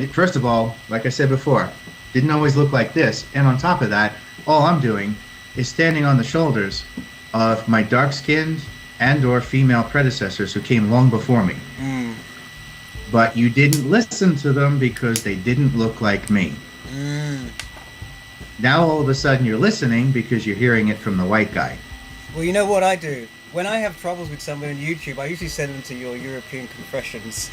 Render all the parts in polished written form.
first of all, like I said before, didn't always look like this. And on top of that, all I'm doing is standing on the shoulders of my dark-skinned and/or female predecessors who came long before me. Mm. But you didn't listen to them because they didn't look like me. Mm. Now all of a sudden you're listening because you're hearing it from the white guy. Well, you know what I do? When I have troubles with someone on YouTube, I usually send them to your European confessions.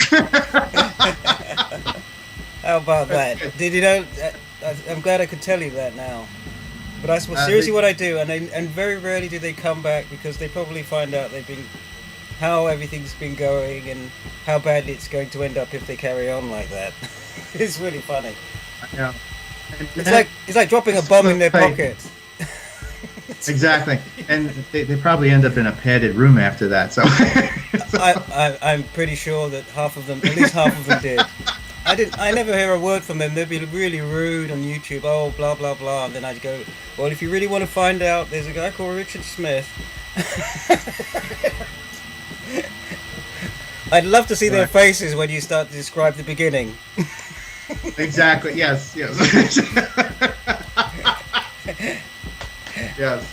How about that? Did you know? I'm glad I could tell you that now. But that's seriously what I do, and very rarely do they come back because they probably find out how everything's been going and how badly it's going to end up if they carry on like that. It's really funny. I know. It's like dropping a bomb in their pocket. Exactly, and they probably end up in a padded room after that. So I'm pretty sure that at least half of them did. I never hear a word from them. They'd be really rude on YouTube. Oh, blah blah blah. And then I'd go, well, if you really want to find out, there's a guy called Richard Smith. I'd love to see their faces when you start to describe the beginning. Exactly. Yes. Yes. Yes.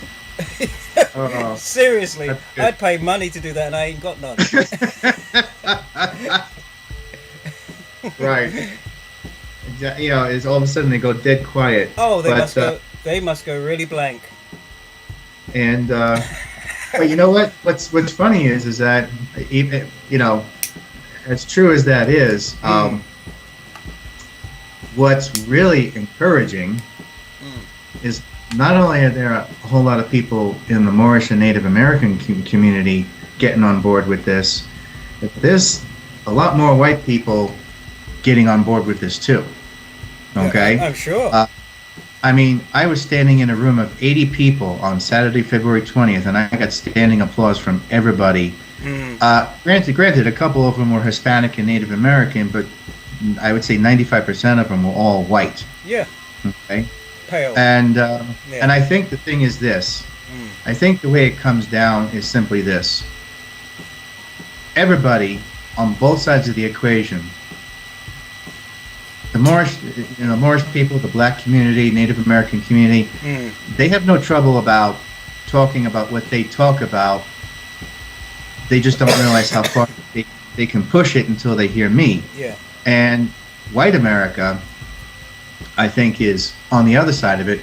Seriously, I'd pay money to do that, and I ain't got none. Right. Exactly. It's all of a sudden they go dead quiet. Oh, they must go really blank. And but you know what? What's funny is that even as true as that is, what's really encouraging is not only are there a whole lot of people in the Moorish and Native American community getting on board with this, but there's a lot more white people getting on board with this too. Okay? Yeah, I'm sure. I was standing in a room of 80 people on Saturday, February 20th, and I got standing applause from everybody. Granted, a couple of them were Hispanic and Native American, but I would say 95% of them were all white. Yeah. Okay? Pale. And I think the thing is this. I think the way it comes down is simply this. Everybody on both sides of the equation, the Moorish people, the black community, Native American community, they have no trouble about talking about what they talk about. They just don't realize how far they can push it until they hear me. Yeah. And white America, I think, is on the other side of it,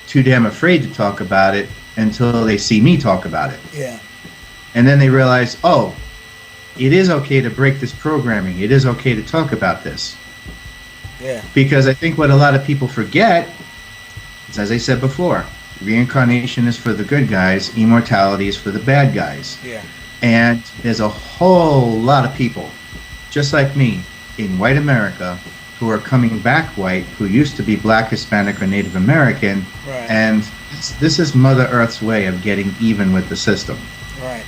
too damn afraid to talk about it until they see me talk about it. Yeah. And then they realize, oh, it is okay to break this programming. It is okay to talk about this. Yeah. Because I think what a lot of people forget is, as I said before, reincarnation is for the good guys, immortality is for the bad guys. Yeah. And there's a whole lot of people, just like me, in white America, who are coming back white, who used to be black, Hispanic, or Native American. Right. And this is Mother Earth's way of getting even with the system. Right.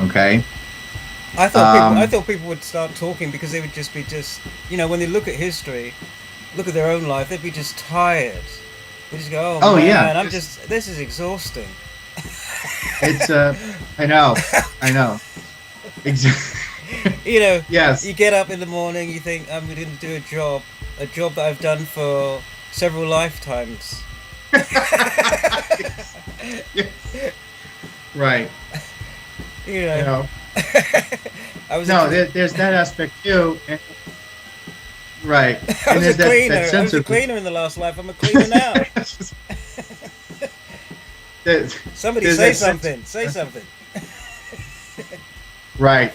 Okay? I thought people would start talking because they would just be when they look at history, look at their own life, they'd be just tired. They just go, oh man, yeah, this is exhausting. It's I know. Exactly. Yes. You get up in the morning, you think, I'm going to do a job that I've done for several lifetimes. Yes. Right. There's that aspect too. Right. I was a cleaner. I was a cleaner in the last life. I'm a cleaner now. Somebody say something. Say something. Right.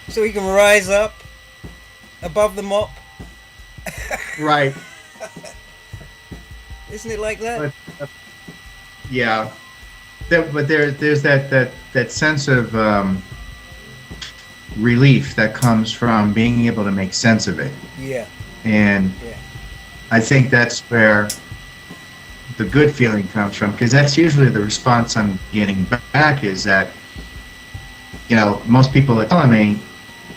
So he can rise up above the mop. Right. Isn't it like that? But, yeah. But there's that sense of relief that comes from being able to make sense of it. Yeah. And I think that's where the good feeling comes from, because that's usually the response I'm getting back is that, most people are telling me,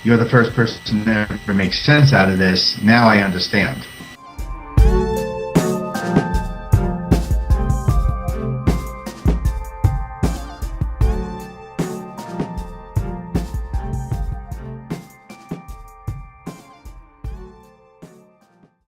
you're the first person that ever makes sense out of this. Now I understand.